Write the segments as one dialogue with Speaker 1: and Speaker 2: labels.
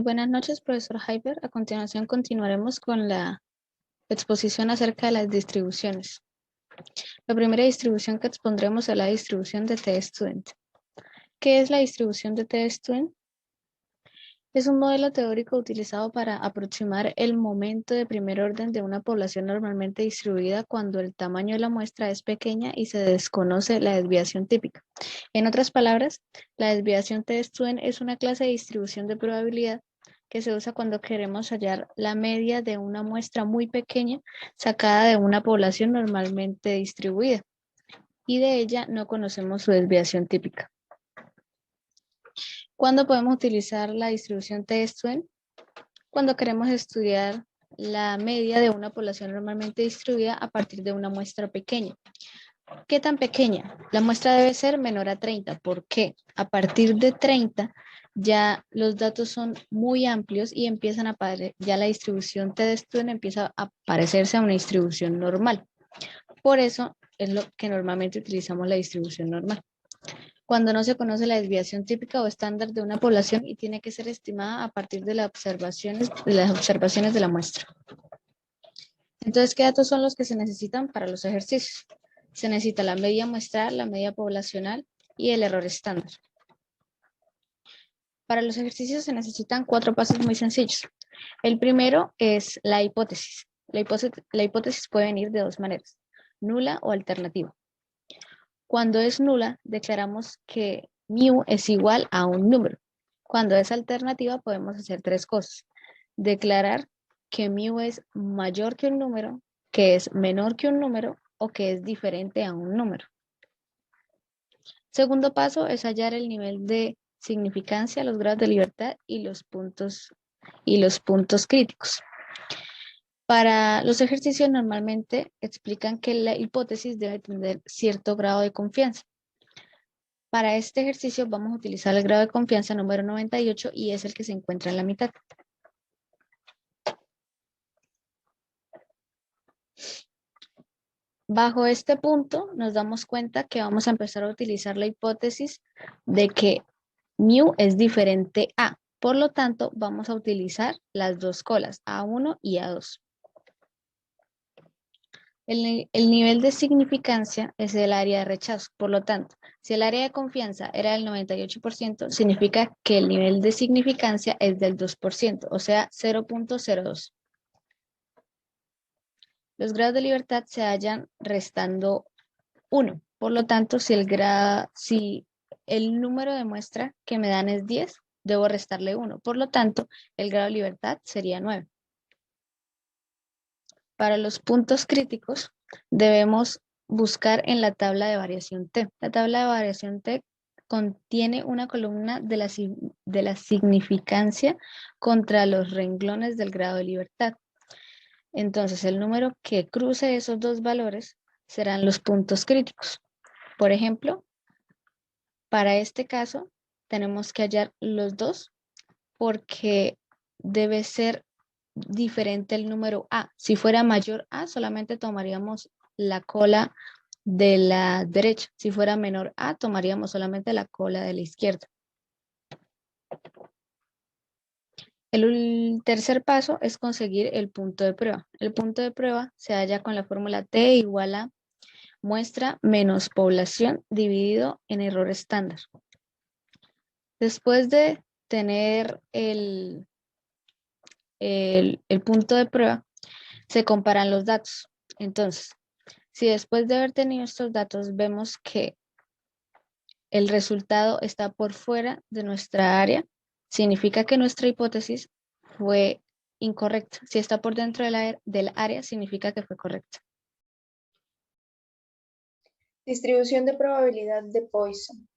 Speaker 1: buenas noches, profesor Hyper. A continuación continuaremos con la exposición acerca de las distribuciones. La primera distribución que expondremos es la distribución de t-student. ¿Qué es la distribución de t-student? Es un modelo teórico utilizado para aproximar el momento de primer orden de una población normalmente distribuida cuando el tamaño de la muestra es pequeña y se desconoce la desviación típica. En otras palabras, la desviación t-student es una clase de distribución de probabilidad que se usa cuando queremos hallar la media de una muestra muy pequeña sacada de una población normalmente distribuida y de ella no conocemos su desviación típica. ¿Cuándo podemos utilizar la distribución t-student? Cuando queremos estudiar la media de una población normalmente distribuida a partir de una muestra pequeña. ¿Qué tan pequeña? La muestra debe ser menor a 30. ¿Por qué? A partir de 30 ya los datos son muy amplios y empiezan a aparecer, ya la distribución t-student empieza a parecerse a una distribución normal. Por eso es lo que normalmente utilizamos la distribución normal. Cuando no se conoce la desviación típica o estándar de una población y tiene que ser estimada a partir de las observaciones de la muestra. Entonces, ¿qué datos son los que se necesitan para los ejercicios? Se necesita la media muestral, la media poblacional y el error estándar. Para los ejercicios se necesitan 4 pasos muy sencillos. El primero es la hipótesis. La hipótesis puede venir de 2 maneras, nula o alternativa. Cuando es nula, declaramos que mu es igual a un número. Cuando es alternativa, podemos hacer 3 cosas. Declarar que mu es mayor que un número, que es menor que un número o que es diferente a un número. Segundo paso es hallar el nivel de significancia, los grados de libertad y los puntos críticos. Para los ejercicios normalmente explican que la hipótesis debe tener cierto grado de confianza. Para este ejercicio vamos a utilizar el grado de confianza número 98 y es el que se encuentra en la mitad. Bajo este punto nos damos cuenta que vamos a empezar a utilizar la hipótesis de que mu es diferente a. Por lo tanto, vamos a utilizar las 2 colas, A1 y A2. El nivel de significancia es el área de rechazo. Por lo tanto, si el área de confianza era del 98%, significa que el nivel de significancia es del 2%, o sea, 0.02. Los grados de libertad se hallan restando 1. Por lo tanto, si el número de muestra que me dan es 10, debo restarle 1. Por lo tanto, el grado de libertad sería 9. Para los puntos críticos, debemos buscar en la tabla de variación T. La tabla de variación T contiene una columna de la significancia contra los renglones del grado de libertad. Entonces, el número que cruce esos 2 valores serán los puntos críticos. Por ejemplo, para este caso, tenemos que hallar los 2 porque debe ser diferente el número A. Si fuera mayor A, solamente tomaríamos la cola de la derecha. Si fuera menor A, tomaríamos solamente la cola de la izquierda. El tercer paso es conseguir el punto de prueba. El punto de prueba se halla con la fórmula T igual a muestra menos población dividido en error estándar. Después de tener el punto de prueba, se comparan los datos. Entonces, si después de haber tenido estos datos vemos que el resultado está por fuera de nuestra área, significa que nuestra hipótesis fue incorrecta. Si está por dentro del área, significa que fue correcta.
Speaker 2: Distribución de probabilidad de Poisson.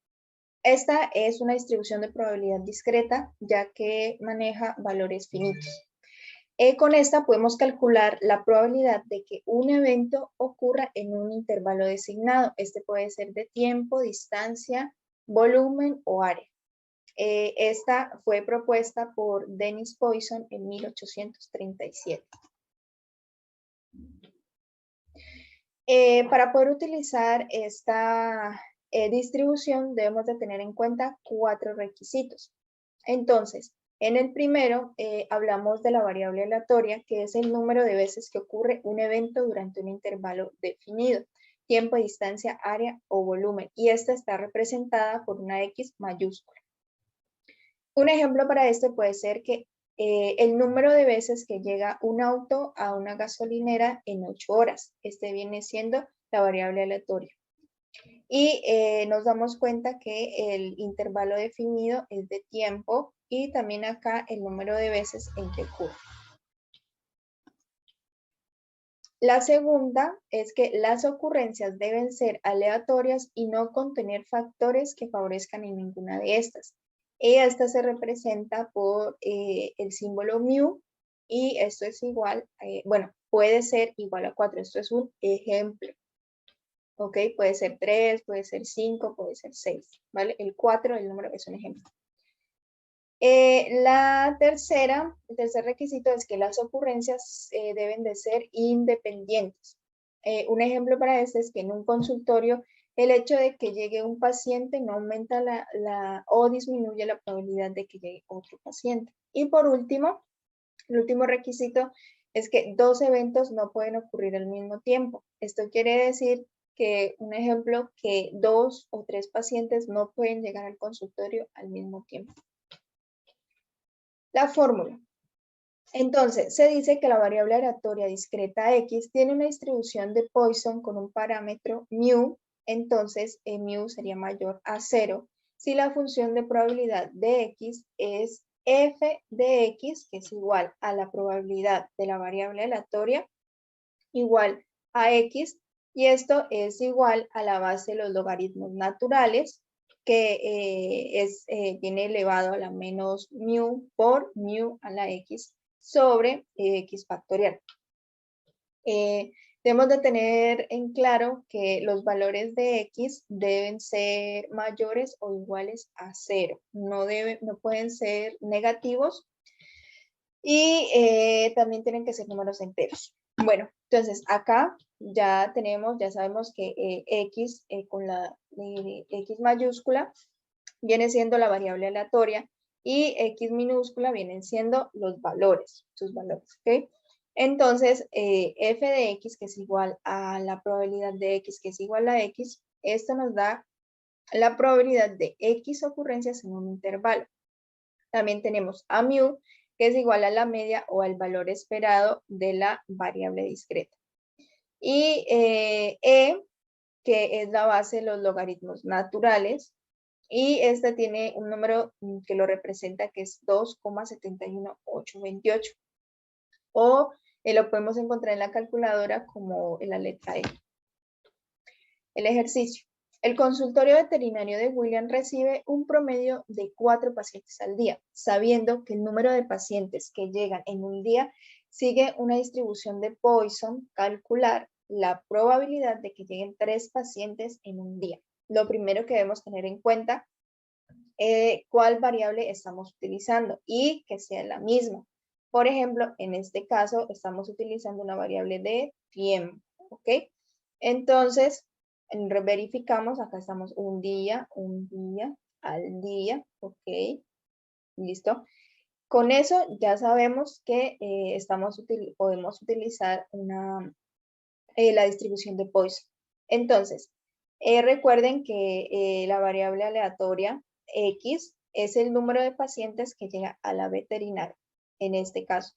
Speaker 2: Esta es una distribución de probabilidad discreta, ya que maneja valores finitos. Con esta podemos calcular la probabilidad de que un evento ocurra en un intervalo designado. Este puede ser de tiempo, distancia, volumen o área. Esta fue propuesta por Dennis Poisson en 1837. Para poder utilizar esta distribución debemos de tener en cuenta 4 requisitos. Entonces, En el primero hablamos de la variable aleatoria, que es el número de veces que ocurre un evento durante un intervalo definido, tiempo, distancia, área o volumen, y esta está representada por una X mayúscula. Un ejemplo para esto puede ser que el número de veces que llega un auto a una gasolinera en 8 horas. Este viene siendo la variable aleatoria. Y nos damos cuenta que el intervalo definido es de tiempo y también acá el número de veces en que ocurre. La segunda es que las ocurrencias deben ser aleatorias y no contener factores que favorezcan en ninguna de estas. Y esta se representa por el símbolo mu y esto es igual, bueno, puede ser igual a 4. Esto es un ejemplo. ¿Ok? Puede ser 3, puede ser 5, puede ser 6, ¿vale? El 4, el número, es un ejemplo. El tercer requisito es que las ocurrencias deben de ser independientes. Un ejemplo para este es que en un consultorio el hecho de que llegue un paciente no aumenta o disminuye la probabilidad de que llegue otro paciente. Y por último, el último requisito es que 2 eventos no pueden ocurrir al mismo tiempo. Esto quiere decir que, un ejemplo, que 2 o 3 pacientes no pueden llegar al consultorio al mismo tiempo. La fórmula. Entonces, se dice que la variable aleatoria discreta X tiene una distribución de Poisson con un parámetro mu, entonces mu sería mayor a 0 si la función de probabilidad de X es f de X, que es igual a la probabilidad de la variable aleatoria, igual a X, y esto es igual a la base de los logaritmos naturales, que viene elevado a la menos mu por mu a la X sobre X factorial. Debemos de tener en claro que los valores de X deben ser mayores o iguales a 0. No pueden ser negativos y también tienen que ser números enteros. Bueno, entonces acá ya sabemos que X con la X mayúscula viene siendo la variable aleatoria y X minúscula vienen siendo los valores, sus valores, ¿ok? Entonces, f de X, que es igual a la probabilidad de X, que es igual a X, esto nos da la probabilidad de X ocurrencias en un intervalo. También tenemos a mu, que es igual a la media o al valor esperado de la variable discreta. Y que es la base de los logaritmos naturales. Y este tiene un número que lo representa, que es 2,71828. O lo podemos encontrar en la calculadora como en la letra E. El ejercicio. El consultorio veterinario de William recibe un promedio de 4 pacientes al día, sabiendo que el número de pacientes que llegan en un día sigue una distribución de Poisson. Calcular la probabilidad de que lleguen 3 pacientes en un día. Lo primero que debemos tener en cuenta es cuál variable estamos utilizando y que sea la misma. Por ejemplo, en este caso estamos utilizando una variable de tiempo, ¿ok? Entonces, verificamos, acá estamos un día, al día, ¿ok? Listo. Con eso ya sabemos que podemos utilizar la distribución de Poisson. Entonces, recuerden que la variable aleatoria X es el número de pacientes que llega a la veterinaria, en este caso.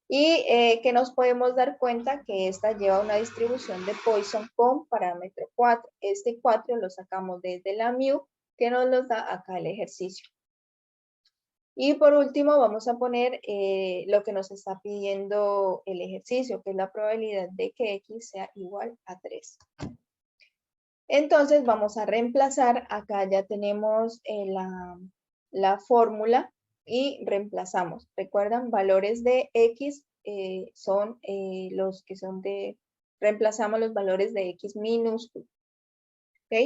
Speaker 2: Y que nos podemos dar cuenta que esta lleva una distribución de Poisson con parámetro 4. Este 4 lo sacamos desde la mu, que nos los da acá el ejercicio. Y por último vamos a poner lo que nos está pidiendo el ejercicio, que es la probabilidad de que X sea igual a 3. Entonces vamos a reemplazar, acá ya tenemos la fórmula y reemplazamos. Recuerdan, valores de X son los que son reemplazamos los valores de X minúsculo. ¿Ok?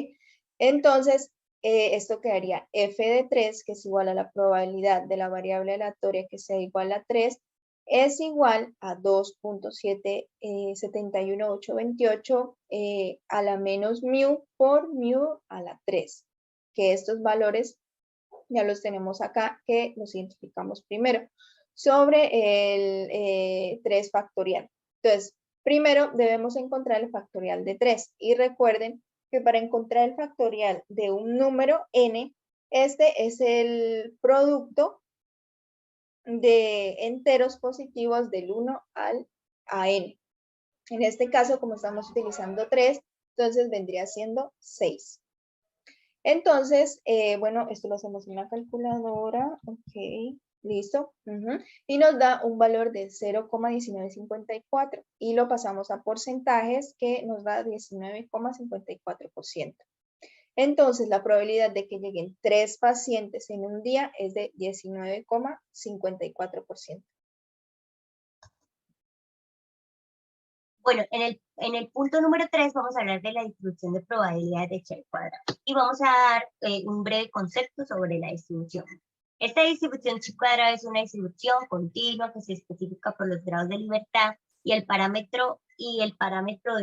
Speaker 2: Entonces, esto quedaría f de 3, que es igual a la probabilidad de la variable aleatoria que sea igual a 3, es igual a 2,71828 a la menos mu por mu a la 3, que estos valores Ya los tenemos acá, que los identificamos primero. Sobre el 3 factorial. Entonces, primero debemos encontrar el factorial de 3. Y recuerden que para encontrar el factorial de un número n, este es el producto de enteros positivos del 1 a n. En este caso, como estamos utilizando 3, entonces vendría siendo 6. Entonces, bueno, esto lo hacemos en la calculadora. Ok, listo. Y nos da un valor de 0,1954 y lo pasamos a porcentajes que nos da 19,54%. Entonces, la probabilidad de que lleguen 3 pacientes en un día es de 19,54%.
Speaker 3: Bueno, en el punto número 3 vamos a hablar de la distribución de probabilidades de Chi cuadrado. Y vamos a dar un breve concepto sobre la distribución. Esta distribución Chi cuadrado es una distribución continua que se especifica por los grados de libertad y el parámetro de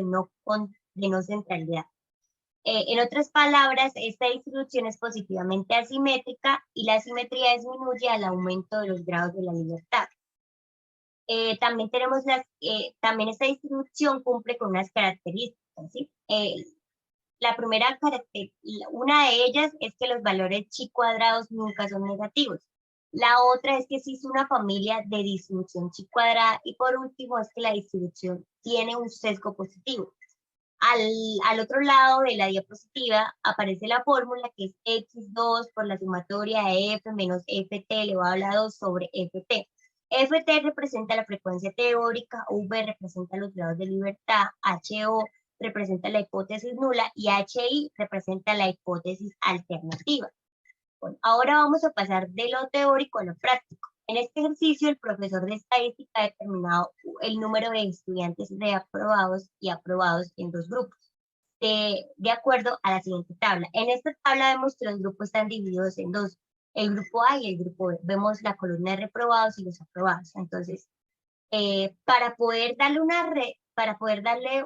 Speaker 3: no centralidad. En otras palabras, esta distribución es positivamente asimétrica y la asimetría disminuye al aumento de los grados de la libertad. También tenemos también esta distribución cumple con unas características, ¿sí? Una de ellas es que los valores chi cuadrados nunca son negativos. La otra es que existe una familia de distribución chi cuadrada y por último es que la distribución tiene un sesgo positivo. Al otro lado de la diapositiva aparece la fórmula que es x2 por la sumatoria de f menos ft elevado a la 2 sobre ft. Ft representa la frecuencia teórica, V representa los grados de libertad, HO representa la hipótesis nula y HI representa la hipótesis alternativa. Bueno, ahora vamos a pasar de lo teórico a lo práctico. En este ejercicio, el profesor de estadística ha determinado el número de estudiantes reaprobados y aprobados en dos grupos, de acuerdo a la siguiente tabla. En esta tabla vemos que los grupos están divididos en dos, el grupo A y el grupo B. Vemos la columna de reprobados y los aprobados. Entonces, para poder darle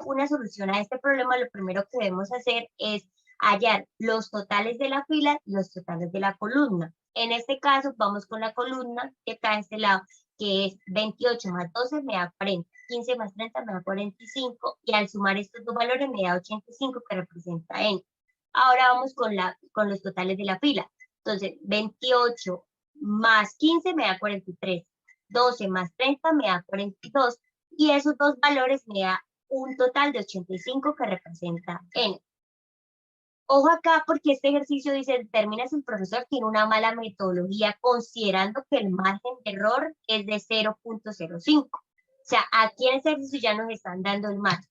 Speaker 3: una solución a este problema, lo primero que debemos hacer es hallar los totales de la fila y los totales de la columna. En este caso, vamos con la columna que está de este lado, que es 28 más 12 me da 40, 15 más 30 me da 45, y al sumar estos dos valores me da 85, que representa n. Ahora vamos con los totales de la fila. Entonces, 28 más 15 me da 43. 12 más 30 me da 42 y esos dos valores me da un total de 85 que representa n. Ojo acá porque este ejercicio dice, determina si el profesor tiene una mala metodología considerando que el margen de error es de 0.05. O sea, aquí en este ejercicio ya nos están dando el margen.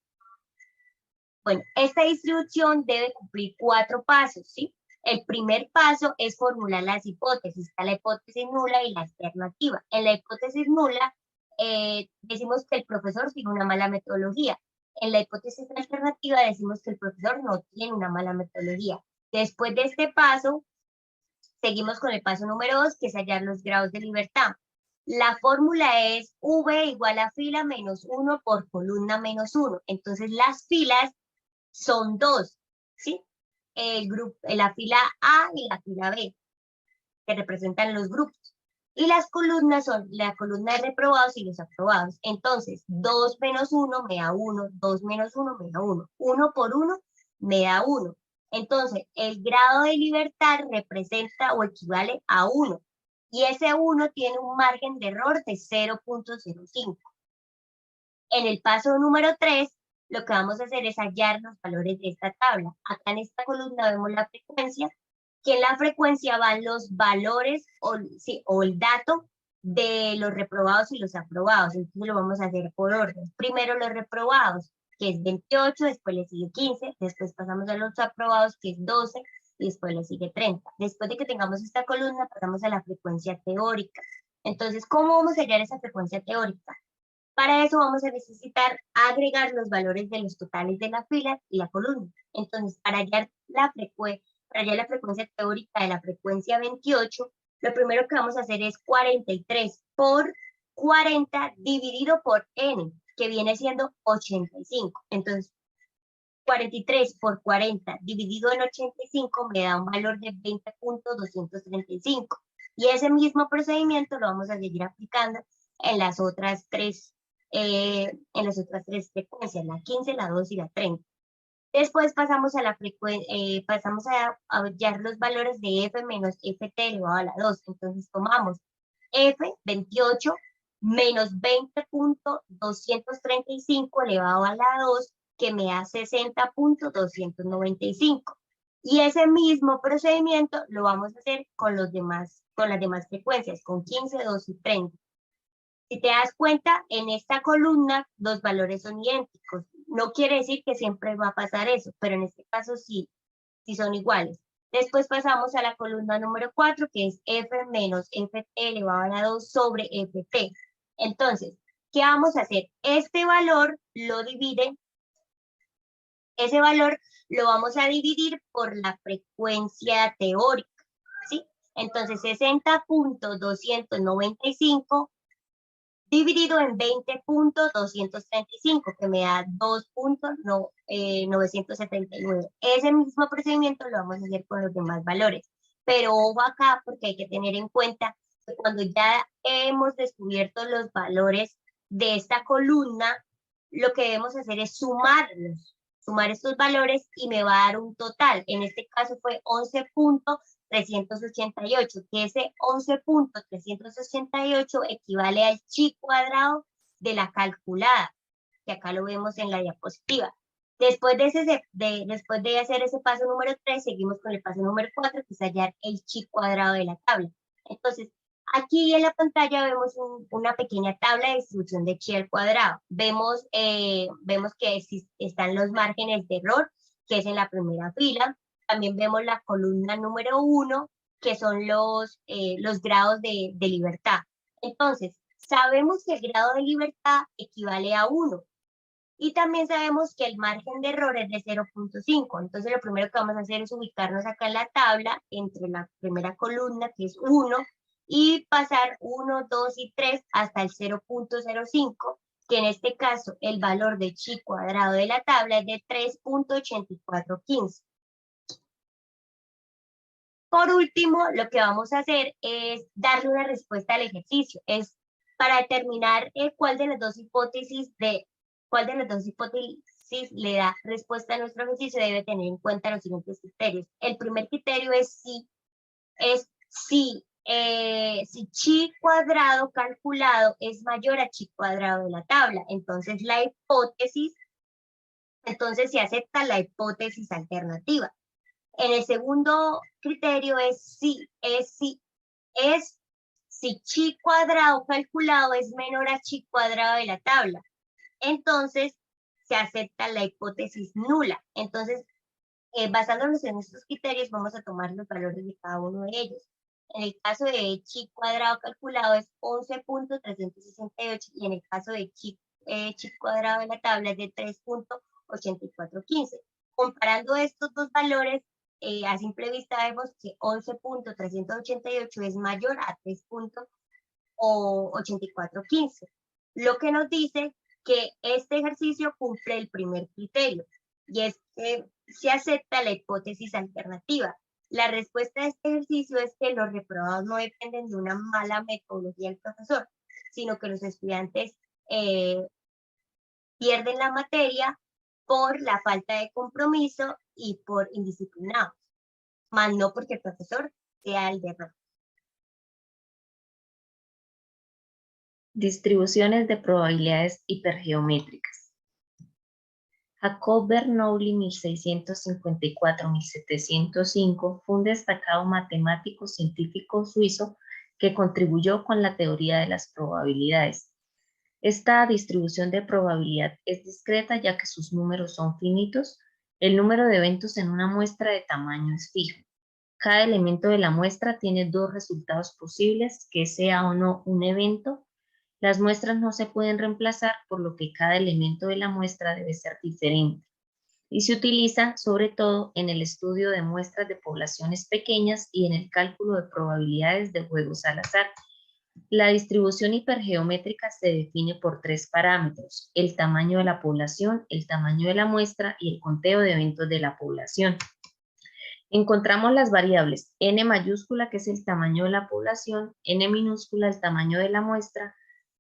Speaker 3: Bueno, esta distribución debe cumplir 4 pasos, ¿sí? El primer paso es formular las hipótesis. Está la hipótesis nula y la alternativa. En la hipótesis nula decimos que el profesor tiene una mala metodología. En la hipótesis alternativa decimos que el profesor no tiene una mala metodología. Después de este paso, seguimos con el paso número 2, que es hallar los grados de libertad. La fórmula es V igual a fila menos 1 por columna menos 1. Entonces las filas son 2, ¿sí? La fila A y la fila B, que representan los grupos. Y las columnas son la columna de reprobados y los aprobados. Entonces, 2 menos 1 me da 1, 2 menos 1 me da 1, 1 por 1 me da 1. Entonces, el grado de libertad representa o equivale a 1. Y ese 1 tiene un margen de error de 0.05. En el paso número 3, lo que vamos a hacer es hallar los valores de esta tabla. Acá en esta columna vemos la frecuencia, que en la frecuencia van los valores o el dato de los reprobados y los aprobados. Entonces lo vamos a hacer por orden. Primero los reprobados, que es 28, después le sigue 15, después pasamos a los aprobados, que es 12, y después le sigue 30. Después de que tengamos esta columna, pasamos a la frecuencia teórica. Entonces, ¿cómo vamos a hallar esa frecuencia teórica? Para eso vamos a necesitar agregar los valores de los totales de la fila y la columna. Entonces, para hallar la frecuencia teórica de la frecuencia 28, lo primero que vamos a hacer es 43 por 40 dividido por n, que viene siendo 85. Entonces, 43 por 40 dividido en 85 me da un valor de 20.235. Y ese mismo procedimiento lo vamos a seguir aplicando en las otras tres frecuencias, la 15, la 2 y la 30. Después pasamos a pasamos a hallar los valores de f menos ft elevado a la 2. Entonces tomamos f, 28, menos 20.235 elevado a la 2, que me da 60.295. Y ese mismo procedimiento lo vamos a hacer con las demás frecuencias, con 15, 2 y 30. Si te das cuenta, en esta columna los valores son idénticos. No quiere decir que siempre va a pasar eso, pero en este caso sí son iguales. Después pasamos a la columna número 4, que es f menos ft elevado a la 2 sobre ft. Entonces, ¿qué vamos a hacer? Ese valor lo vamos a dividir por la frecuencia teórica, ¿sí? Entonces, 60.295 dividido en 20.235, que me da 2.979. Ese mismo procedimiento lo vamos a hacer con los demás valores. Pero ojo acá, porque hay que tener en cuenta que cuando ya hemos descubierto los valores de esta columna, lo que debemos hacer es sumar estos valores y me va a dar un total. En este caso fue 11.388, que ese 11.388 equivale al chi cuadrado de la calculada, que acá lo vemos en la diapositiva. Después de hacer ese paso número 3, seguimos con el paso número 4, que es hallar el chi cuadrado de la tabla. Entonces, aquí en la pantalla vemos una pequeña tabla de distribución de chi al cuadrado. Vemos que están los márgenes de error, que es en la primera fila. También vemos la columna número 1, que son los grados de libertad. Entonces, sabemos que el grado de libertad equivale a 1. Y también sabemos que el margen de error es de 0.5. Entonces, lo primero que vamos a hacer es ubicarnos acá en la tabla, entre la primera columna, que es 1, y pasar 1, 2 y 3 hasta el 0.05, que en este caso el valor de chi cuadrado de la tabla es de 3.8415. Por último, lo que vamos a hacer es darle una respuesta al ejercicio. Es para determinar cuál de las dos hipótesis le da respuesta a nuestro ejercicio, debe tener en cuenta los siguientes criterios. El primer criterio es si chi cuadrado calculado es mayor a chi cuadrado de la tabla. Entonces se acepta la hipótesis alternativa. En el segundo criterio es si chi cuadrado calculado es menor a chi cuadrado de la tabla. Entonces se acepta la hipótesis nula. Entonces, basándonos en estos criterios, vamos a tomar los valores de cada uno de ellos. En el caso de chi cuadrado calculado es 11.368 y en el caso de chi cuadrado de la tabla es de 3.8415. Comparando estos dos valores, a simple vista vemos que 11.388 es mayor a 3.8415, lo que nos dice que este ejercicio cumple el primer criterio, y es que se acepta la hipótesis alternativa. La respuesta de este ejercicio es que los reprobados no dependen de una mala metodología del profesor, sino que los estudiantes pierden la materia por la falta de compromiso y por indisciplinados, más no porque el profesor sea el de error.
Speaker 4: Distribuciones de probabilidades hipergeométricas. Jacob Bernoulli, 1654-1705, fue un destacado matemático científico suizo que contribuyó con la teoría de las probabilidades. Esta distribución de probabilidad es discreta ya que sus números son finitos. El número de eventos en una muestra de tamaño es fijo. Cada elemento de la muestra tiene dos resultados posibles, que sea o no un evento. Las muestras no se pueden reemplazar, por lo que cada elemento de la muestra debe ser diferente. Y se utiliza sobre todo en el estudio de muestras de poblaciones pequeñas y en el cálculo de probabilidades de juegos al azar. La distribución hipergeométrica se define por 3 parámetros: el tamaño de la población, el tamaño de la muestra y el conteo de eventos de la población. Encontramos las variables n mayúscula, que es el tamaño de la población, n minúscula, el tamaño de la muestra,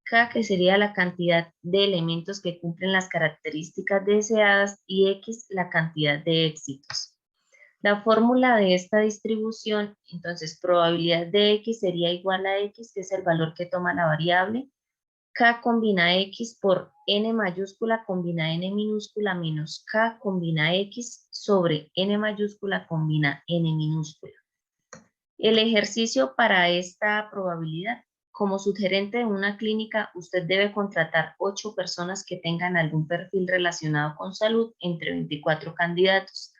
Speaker 4: k, que sería la cantidad de elementos que cumplen las características deseadas, y x, la cantidad de éxitos. La fórmula de esta distribución, entonces, probabilidad de x sería igual a x, que es el valor que toma la variable, k combina x por n mayúscula combina n minúscula menos k combina x sobre n mayúscula combina n minúscula. El ejercicio para esta probabilidad: como subgerente de una clínica, usted debe contratar 8 personas que tengan algún perfil relacionado con salud entre 24 candidatos,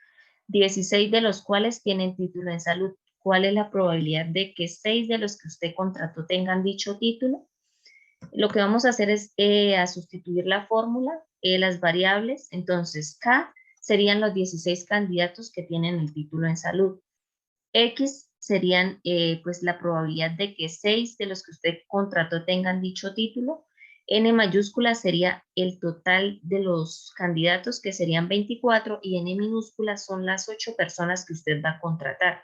Speaker 4: 16 de los cuales tienen título en salud. ¿Cuál es la probabilidad de que 6 de los que usted contrató tengan dicho título? Lo que vamos a hacer es a sustituir la fórmula, las variables. Entonces, K serían los 16 candidatos que tienen el título en salud. X serían pues la probabilidad de que 6 de los que usted contrató tengan dicho título. N mayúscula sería el total de los candidatos, que serían 24, y N minúscula son las 8 personas que usted va a contratar.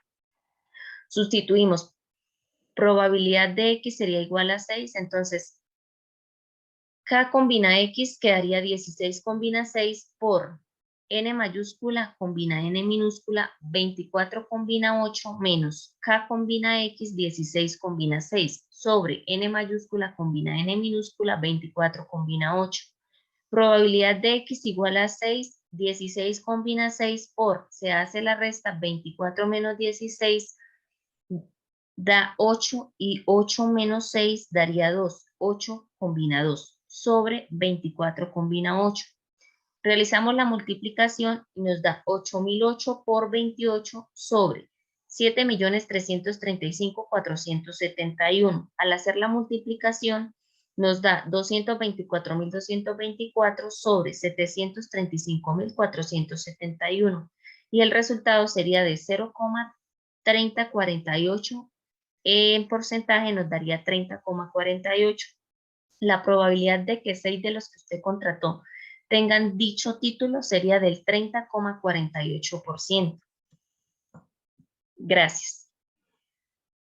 Speaker 4: Sustituimos. Probabilidad de X sería igual a 6, entonces K combina X quedaría 16 combina 6 por N mayúscula combina N minúscula, 24 combina 8 menos K combina X, 16 combina 6, sobre N mayúscula combina N minúscula, 24 combina 8. Probabilidad de X igual a 6, 16 combina 6 por, se hace la resta, 24 menos 16 da 8, y 8 menos 6 daría 2, 8 combina 2, sobre 24 combina 8. Realizamos la multiplicación y nos da 8008 por 28 sobre 7.335.471. Al hacer la multiplicación nos da 224.224 sobre 735.471, y el resultado sería de 0,3048. En porcentaje nos daría 30,48. La probabilidad de que 6 de los que usted contrató tengan dicho título sería del 30,48%. Gracias.